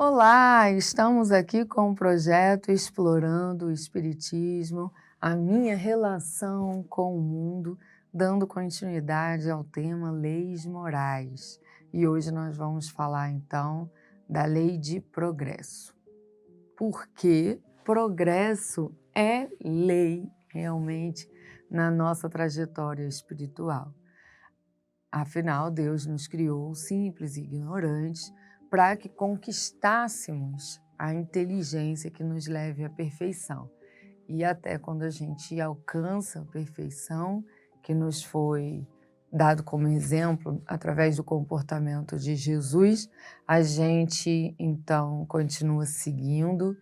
Olá, estamos aqui com o projeto Explorando o Espiritismo, a minha relação com o mundo, dando continuidade ao tema Leis Morais. E hoje nós vamos falar então da Lei de Progresso. Porque progresso é lei realmente na nossa trajetória espiritual. Afinal, Deus nos criou simples e ignorantes para que conquistássemos a inteligência que nos leve à perfeição. E até quando a gente alcança a perfeição, que nos foi dado como exemplo através do comportamento de Jesus, a gente então continua seguindo,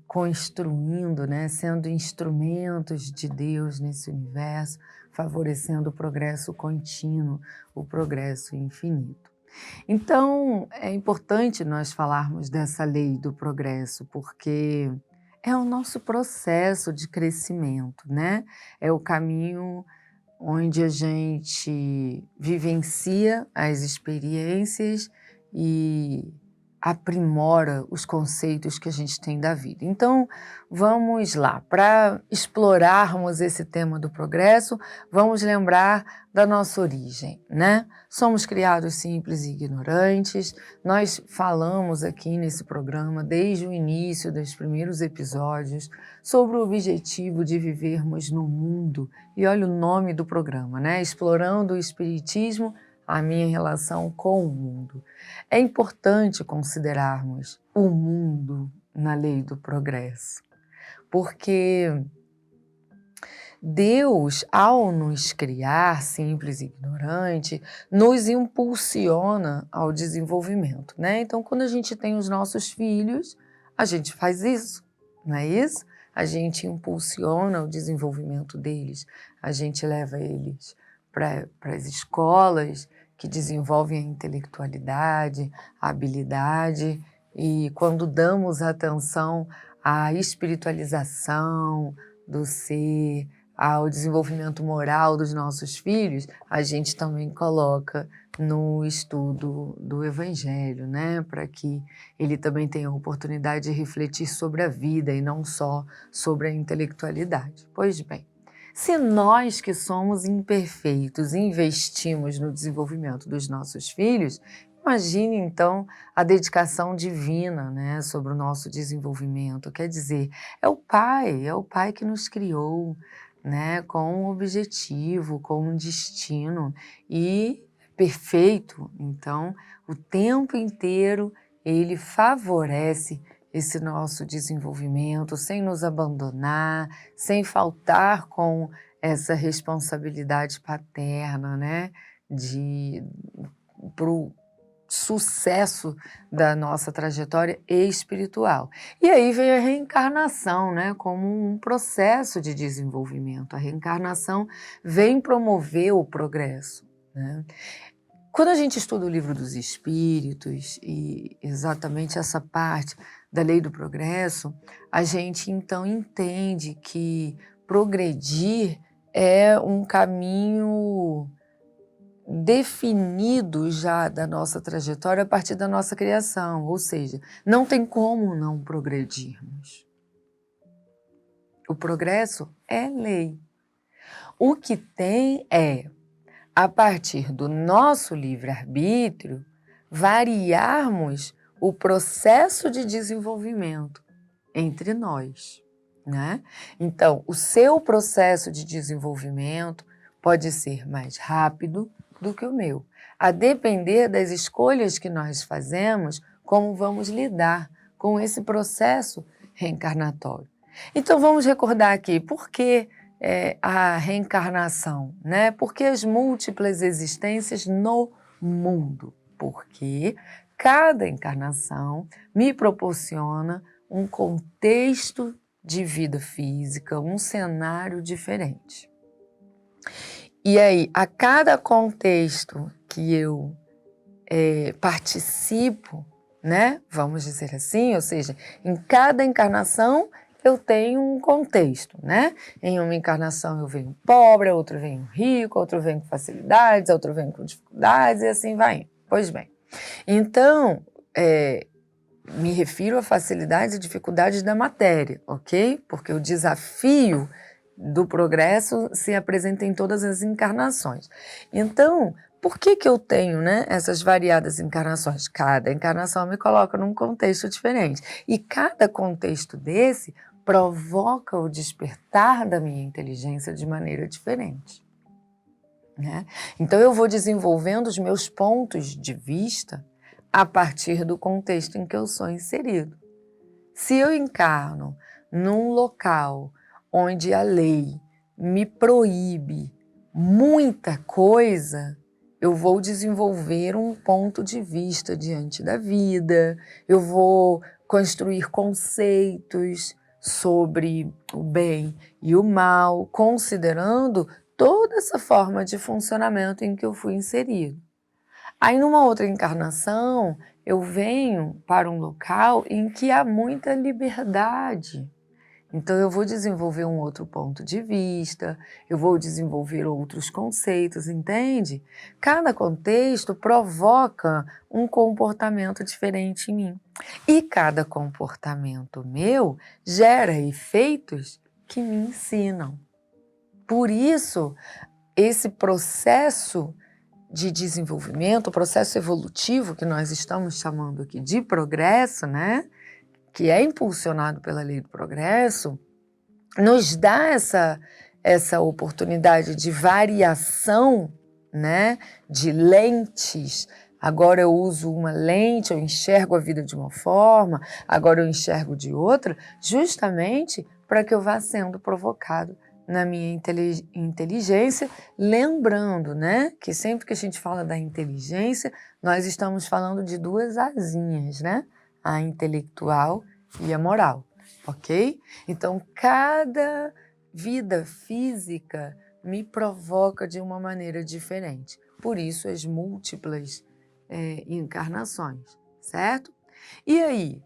construindo, sendo instrumentos de Deus nesse universo, favorecendo o progresso contínuo, o progresso infinito. Então, é importante nós falarmos dessa lei do progresso, porque é o nosso processo de crescimento, É o caminho onde a gente vivencia as experiências e aprimora os conceitos que a gente tem da vida. Então, vamos lá, para explorarmos esse tema do progresso, vamos lembrar da nossa origem, Somos criados simples e ignorantes. Nós falamos aqui nesse programa, desde o início dos primeiros episódios, sobre o objetivo de vivermos no mundo. E olha o nome do programa, Explorando o Espiritismo, a minha relação com o mundo. É importante considerarmos o mundo na lei do progresso, porque Deus, ao nos criar simples e ignorante, nos impulsiona ao desenvolvimento, Então, quando a gente tem os nossos filhos, a gente faz isso, não é isso? A gente impulsiona o desenvolvimento deles, a gente leva eles para as escolas que desenvolvem a intelectualidade, a habilidade, e quando damos atenção à espiritualização do ser, ao desenvolvimento moral dos nossos filhos, a gente também coloca no estudo do Evangelho, para que ele também tenha a oportunidade de refletir sobre a vida e não só sobre a intelectualidade. Pois bem, se nós que somos imperfeitos investimos no desenvolvimento dos nossos filhos, imagine então a dedicação divina, sobre o nosso desenvolvimento. Quer dizer, é o Pai que nos criou, com um objetivo, com um destino e perfeito. Então, o tempo inteiro ele favorece esse nosso desenvolvimento, sem nos abandonar, sem faltar com essa responsabilidade paterna, para o sucesso da nossa trajetória espiritual. E aí vem a reencarnação, como um processo de desenvolvimento. A reencarnação vem promover o progresso, Quando a gente estuda o Livro dos Espíritos e exatamente essa parte da lei do progresso, a gente então entende que progredir é um caminho definido já da nossa trajetória a partir da nossa criação, ou seja, não tem como não progredirmos. O progresso é lei. O que tem é, a partir do nosso livre-arbítrio, variarmos o processo de desenvolvimento entre nós, Então, o seu processo de desenvolvimento pode ser mais rápido do que o meu, a depender das escolhas que nós fazemos, como vamos lidar com esse processo reencarnatório. Então, vamos recordar aqui, por que a reencarnação, Por que as múltiplas existências no mundo? Porque cada encarnação me proporciona um contexto de vida física, um cenário diferente. E aí, a cada contexto que eu participo, Vamos dizer assim, ou seja, em cada encarnação eu tenho um contexto, Em uma encarnação eu venho pobre, a outra venho rico, a outra venho com facilidades, a outra venho com dificuldades e assim vai indo. Pois bem, então me refiro à facilidade e dificuldade da matéria, ok? Porque o desafio do progresso se apresenta em todas as encarnações. Então, por que que eu tenho, né, essas variadas encarnações? Cada encarnação me coloca num contexto diferente. E cada contexto desse provoca o despertar da minha inteligência de maneira diferente, né? Então, eu vou desenvolvendo os meus pontos de vista a partir do contexto em que eu sou inserido. Se eu encarno num local onde a lei me proíbe muita coisa, eu vou desenvolver um ponto de vista diante da vida, eu vou construir conceitos sobre o bem e o mal, considerando toda essa forma de funcionamento em que eu fui inserido. Aí, numa outra encarnação, eu venho para um local em que há muita liberdade. Então, eu vou desenvolver um outro ponto de vista, eu vou desenvolver outros conceitos, entende? Cada contexto provoca um comportamento diferente em mim. E cada comportamento meu gera efeitos que me ensinam. Por isso, esse processo de desenvolvimento, o processo evolutivo que nós estamos chamando aqui de progresso, né, que é impulsionado pela lei do progresso, nos dá essa oportunidade de variação, né, de lentes. Agora eu uso uma lente, eu enxergo a vida de uma forma, agora eu enxergo de outra, justamente para que eu vá sendo provocado na minha inteligência, lembrando, né, que sempre que a gente fala da inteligência, nós estamos falando de duas asinhas, né, a intelectual e a moral, ok? Então, cada vida física me provoca de uma maneira diferente. Por isso, as múltiplas encarnações, certo? E aí,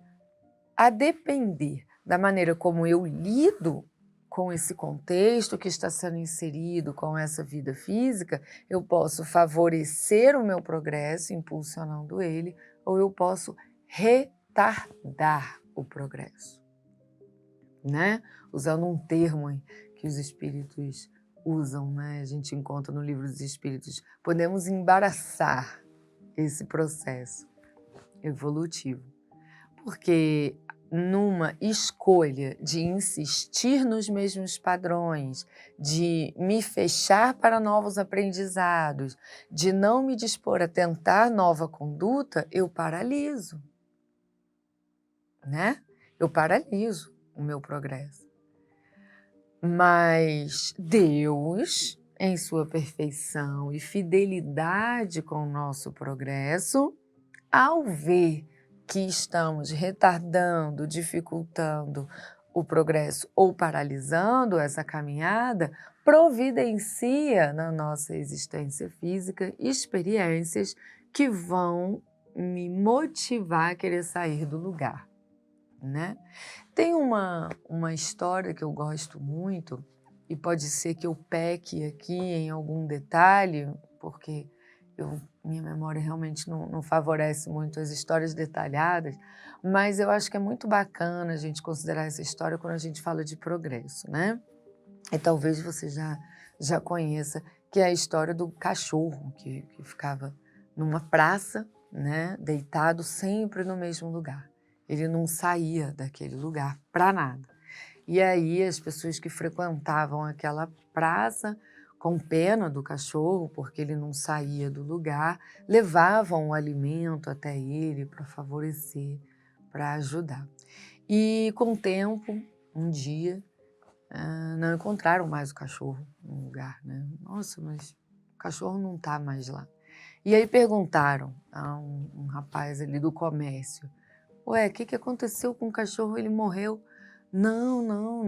a depender da maneira como eu lido com esse contexto que está sendo inserido, com essa vida física, eu posso favorecer o meu progresso, impulsionando ele, ou eu posso retardar o progresso, né? Usando um termo que os espíritos usam, né? A gente encontra no Livro dos Espíritos. Podemos embaraçar esse processo evolutivo, porque numa escolha de insistir nos mesmos padrões, de me fechar para novos aprendizados, de não me dispor a tentar nova conduta, eu paraliso, né? Eu paraliso o meu progresso. Mas Deus, em sua perfeição e fidelidade com o nosso progresso, ao ver que estamos retardando, dificultando o progresso ou paralisando essa caminhada, providencia na nossa existência física experiências que vão me motivar a querer sair do lugar, né? Tem uma história que eu gosto muito, e pode ser que eu peque aqui em algum detalhe, porque minha memória realmente não favorece muito as histórias detalhadas, mas eu acho que é muito bacana a gente considerar essa história quando a gente fala de progresso, né? E talvez você já conheça, que é a história do cachorro que ficava numa praça, né, deitado sempre no mesmo lugar. Ele não saía daquele lugar para nada. E aí as pessoas que frequentavam aquela praça, com pena do cachorro, porque ele não saía do lugar, levavam o alimento até ele para favorecer, para ajudar. E com o tempo, um dia, não encontraram mais o cachorro no lugar, né? Nossa, mas o cachorro não está mais lá. E aí perguntaram a um rapaz ali do comércio: ué, o que aconteceu com o cachorro? Ele morreu? Não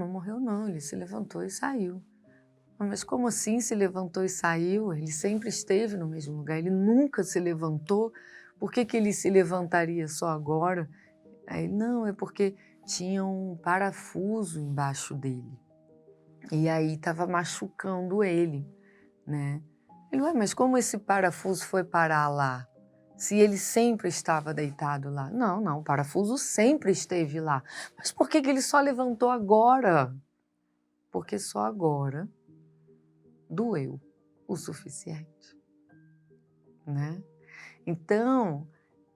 morreu não, ele se levantou e saiu. Mas como assim se levantou e saiu? Ele sempre esteve no mesmo lugar, ele nunca se levantou. Por que ele se levantaria só agora? Aí, não, é porque tinha um parafuso embaixo dele. E aí estava machucando ele, né? Ele, ué, mas como esse parafuso foi parar lá? se ele sempre estava deitado lá. Não, não, o parafuso sempre esteve lá. Mas por que ele só levantou agora? Porque só agora doeu o suficiente, né? Então,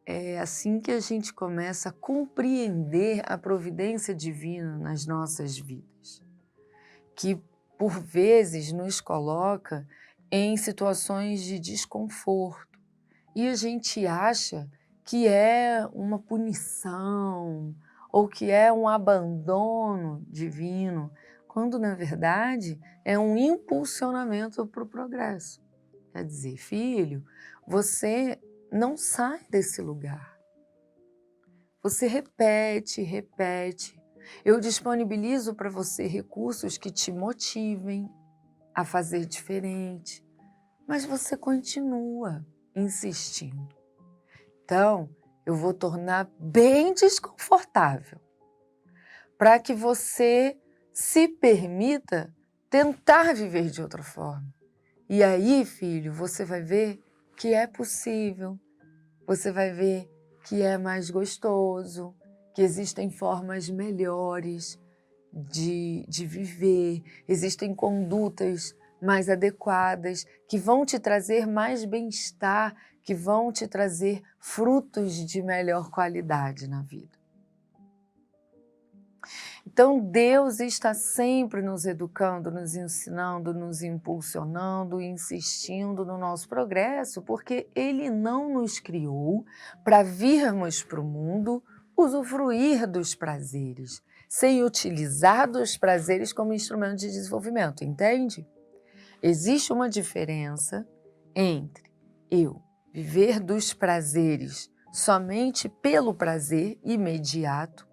é assim que a gente começa a compreender a providência divina nas nossas vidas, que por vezes nos coloca em situações de desconforto e a gente acha que é uma punição ou que é um abandono divino, quando na verdade é um impulsionamento para o progresso. Quer dizer, filho, você não sai desse lugar. Você repete, repete. Eu disponibilizo para você recursos que te motivem a fazer diferente, mas você continua insistindo. Então, eu vou tornar bem desconfortável para que você se permita tentar viver de outra forma. E aí, filho, você vai ver que é possível, você vai ver que é mais gostoso, que existem formas melhores de viver, existem condutas mais adequadas, que vão te trazer mais bem-estar, que vão te trazer frutos de melhor qualidade na vida. Então, Deus está sempre nos educando, nos ensinando, nos impulsionando, insistindo no nosso progresso, porque Ele não nos criou para virmos para o mundo usufruir dos prazeres, sem utilizar dos prazeres como instrumento de desenvolvimento, entende? Existe uma diferença entre eu viver dos prazeres somente pelo prazer imediato,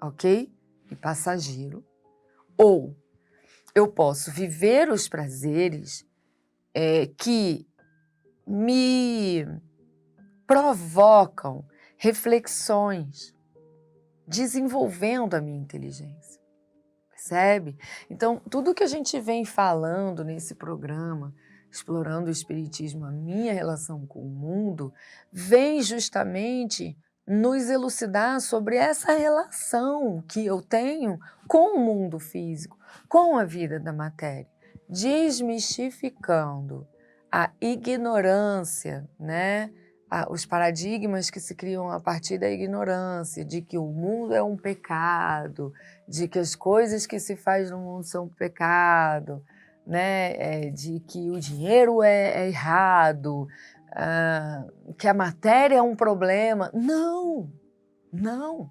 ok? E passageiro, ou eu posso viver os prazeres que me provocam reflexões, desenvolvendo a minha inteligência, percebe? Então, tudo que a gente vem falando nesse programa, explorando o Espiritismo, a minha relação com o mundo, vem justamente nos elucidar sobre essa relação que eu tenho com o mundo físico, com a vida da matéria, desmistificando a ignorância, né? Os paradigmas que se criam a partir da ignorância, de que o mundo é um pecado, de que as coisas que se faz no mundo são pecado, né? De que o dinheiro é errado, que a matéria é um problema. Não, não.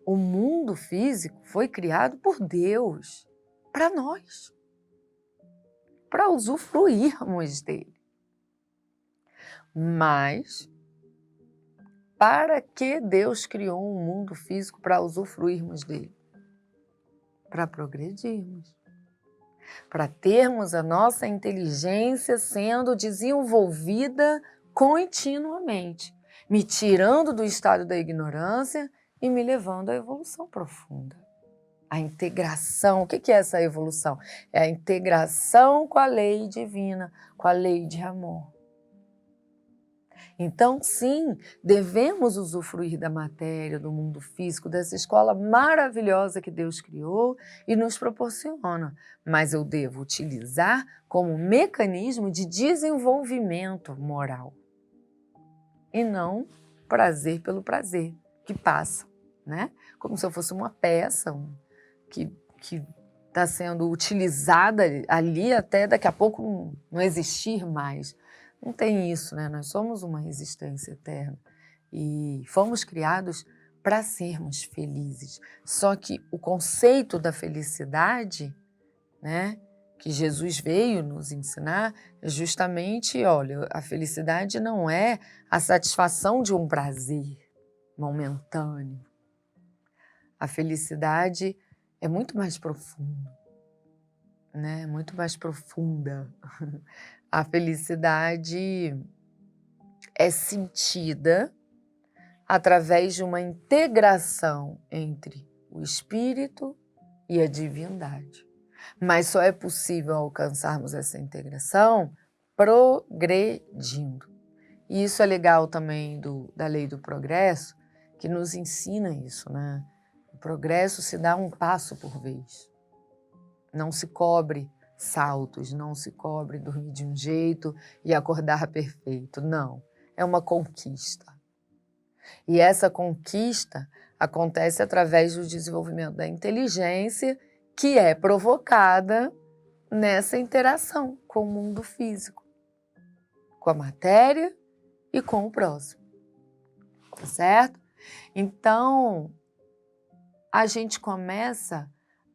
O mundo físico foi criado por Deus, para nós, para usufruirmos dele. Mas, para que Deus criou um mundo físico para usufruirmos dele? Para progredirmos, para termos a nossa inteligência sendo desenvolvida continuamente, me tirando do estado da ignorância e me levando à evolução profunda. A integração, o que é essa evolução? É a integração com a lei divina, com a lei de amor. Então, sim, devemos usufruir da matéria, do mundo físico, dessa escola maravilhosa que Deus criou e nos proporciona, mas eu devo utilizar como mecanismo de desenvolvimento moral e não prazer pelo prazer, que passa, né? Como se eu fosse uma peça que está sendo utilizada ali até daqui a pouco não existir mais. Não tem isso, né? Nós somos uma existência eterna e fomos criados para sermos felizes. Só que o conceito da felicidade, né, que Jesus veio nos ensinar, é justamente, olha, a felicidade não é a satisfação de um prazer momentâneo. A felicidade é muito mais profunda, né? Muito mais profunda. A felicidade é sentida através de uma integração entre o espírito e a divindade. Mas só é possível alcançarmos essa integração progredindo. E isso é legal também da lei do progresso, que nos ensina isso, né? O progresso se dá um passo por vez. Não se cobre saltos, não se cobre dormir de um jeito e acordar perfeito. Não, é uma conquista. E essa conquista acontece através do desenvolvimento da inteligência, que é provocada nessa interação com o mundo físico, com a matéria e com o próximo, tá certo? Então, a gente começa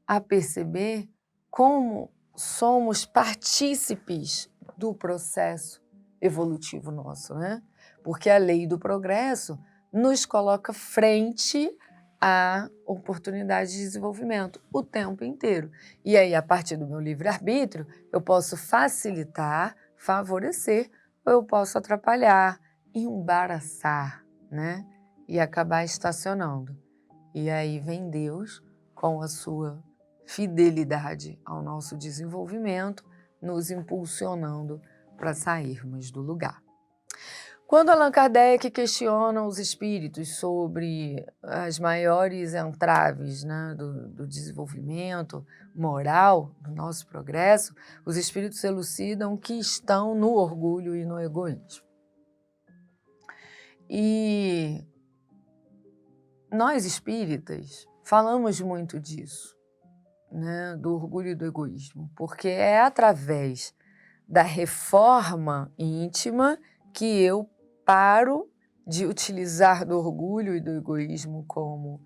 a perceber como somos partícipes do processo evolutivo nosso, né? Porque a lei do progresso nos coloca frente à oportunidade de desenvolvimento o tempo inteiro. E aí, a partir do meu livre-arbítrio, eu posso facilitar, favorecer, ou eu posso atrapalhar, embaraçar, né? E acabar estacionando. E aí vem Deus com a sua fidelidade ao nosso desenvolvimento, nos impulsionando para sairmos do lugar. Quando Allan Kardec questiona os espíritos sobre as maiores entraves, né, do desenvolvimento moral, do nosso progresso, os espíritos elucidam que estão no orgulho e no egoísmo. E nós espíritas falamos muito disso, né, do orgulho e do egoísmo, porque é através da reforma íntima que eu paro de utilizar do orgulho e do egoísmo como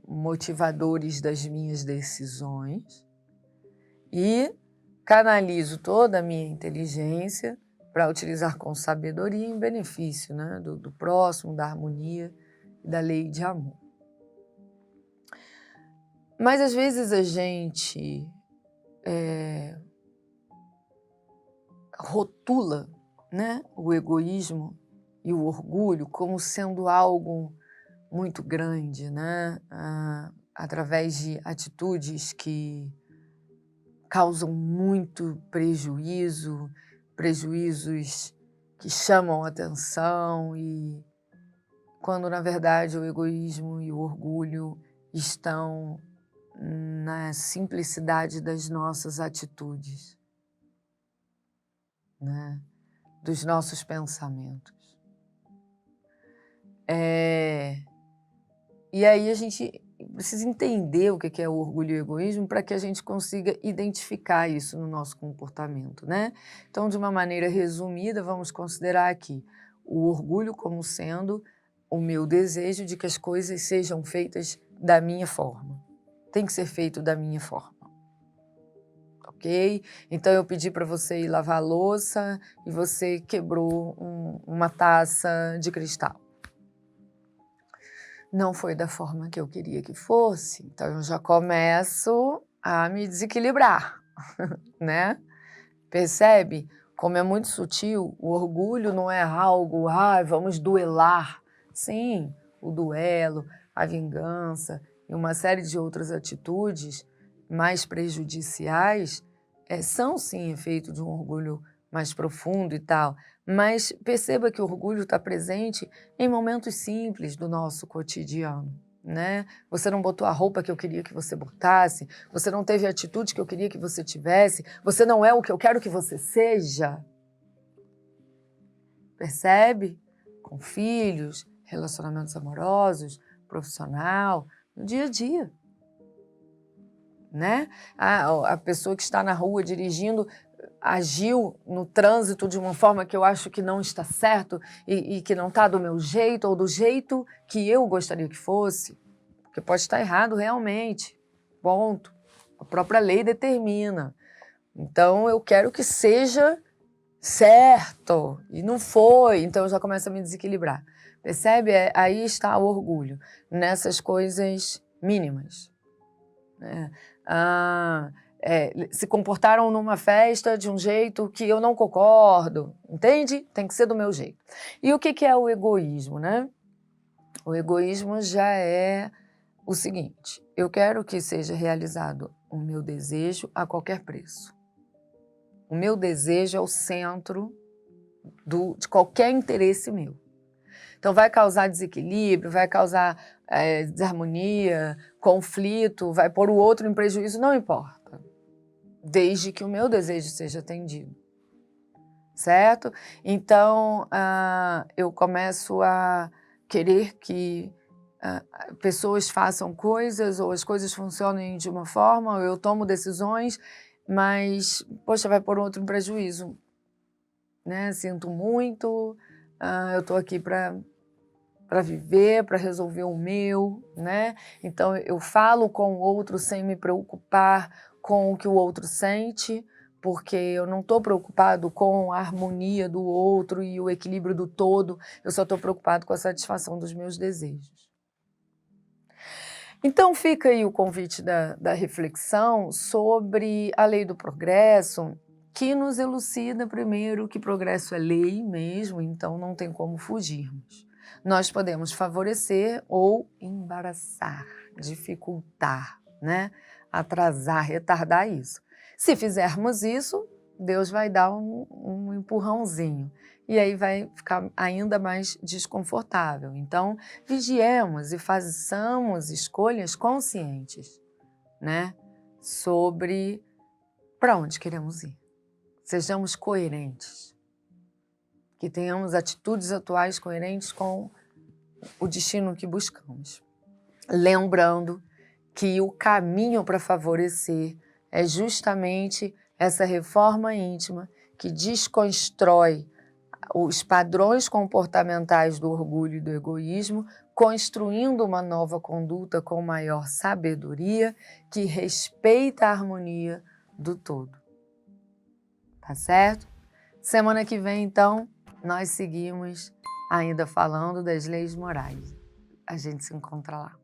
motivadores das minhas decisões e canalizo toda a minha inteligência para utilizar com sabedoria em benefício, né, do próximo, da harmonia e da lei de amor. Mas às vezes a gente rotula, né, o egoísmo e o orgulho como sendo algo muito grande, né, através de atitudes que causam muito prejuízo, prejuízos que chamam atenção, e quando na verdade o egoísmo e o orgulho estão na simplicidade das nossas atitudes, né? Dos nossos pensamentos. E aí a gente precisa entender o que é o orgulho e o egoísmo para que a gente consiga identificar isso no nosso comportamento, né? Então, de uma maneira resumida, vamos considerar aqui o orgulho como sendo o meu desejo de que as coisas sejam feitas da minha forma. Tem que ser feito da minha forma. Ok? Então eu pedi para você ir lavar a louça e você quebrou uma taça de cristal. Não foi da forma que eu queria que fosse, então eu já começo a me desequilibrar, né? Percebe como é muito sutil? O orgulho não é algo, vamos duelar. Sim, o duelo, a vingança e uma série de outras atitudes mais prejudiciais são sim efeito de um orgulho mais profundo e tal, mas perceba que o orgulho está presente em momentos simples do nosso cotidiano, né? Você não botou a roupa que eu queria que você botasse, você não teve a atitude que eu queria que você tivesse, você não é o que eu quero que você seja. Percebe? Com filhos, relacionamentos amorosos, profissional, no dia a dia, né? A pessoa que está na rua dirigindo agiu no trânsito de uma forma que eu acho que não está certo e que não está do meu jeito ou do jeito que eu gostaria que fosse, porque pode estar errado realmente, ponto. A própria lei determina. Então eu quero que seja certo e não foi, então eu já começo a me desequilibrar. Percebe? Aí está o orgulho, nessas coisas mínimas, né? Se comportaram numa festa de um jeito que eu não concordo, entende? Tem que ser do meu jeito. E o que é o egoísmo, né? O egoísmo já é o seguinte: eu quero que seja realizado o meu desejo a qualquer preço. O meu desejo é o centro de qualquer interesse meu. Então vai causar desequilíbrio, vai causar desarmonia, conflito, vai pôr o outro em prejuízo, não importa, desde que o meu desejo seja atendido, certo? Então eu começo a querer que pessoas façam coisas, ou as coisas funcionem de uma forma, ou eu tomo decisões, mas, poxa, vai pôr o outro em prejuízo, né? Sinto muito, eu estou aqui para viver, para resolver o meu, né? Então eu falo com o outro sem me preocupar com o que o outro sente, porque eu não estou preocupado com a harmonia do outro e o equilíbrio do todo, eu só estou preocupado com a satisfação dos meus desejos. Então fica aí o convite da reflexão sobre a lei do progresso, que nos elucida primeiro que progresso é lei mesmo, então não tem como fugirmos. Nós podemos favorecer ou embaraçar, dificultar, né? Atrasar, retardar isso. Se fizermos isso, Deus vai dar um empurrãozinho e aí vai ficar ainda mais desconfortável. Então, vigiemos e façamos escolhas conscientes, né? Sobre para onde queremos ir. Sejamos coerentes. Que tenhamos atitudes atuais coerentes com o destino que buscamos. Lembrando que o caminho para favorecer é justamente essa reforma íntima que desconstrói os padrões comportamentais do orgulho e do egoísmo, construindo uma nova conduta com maior sabedoria que respeita a harmonia do todo. Tá certo? Semana que vem, então, nós seguimos ainda falando das leis morais. A gente se encontra lá.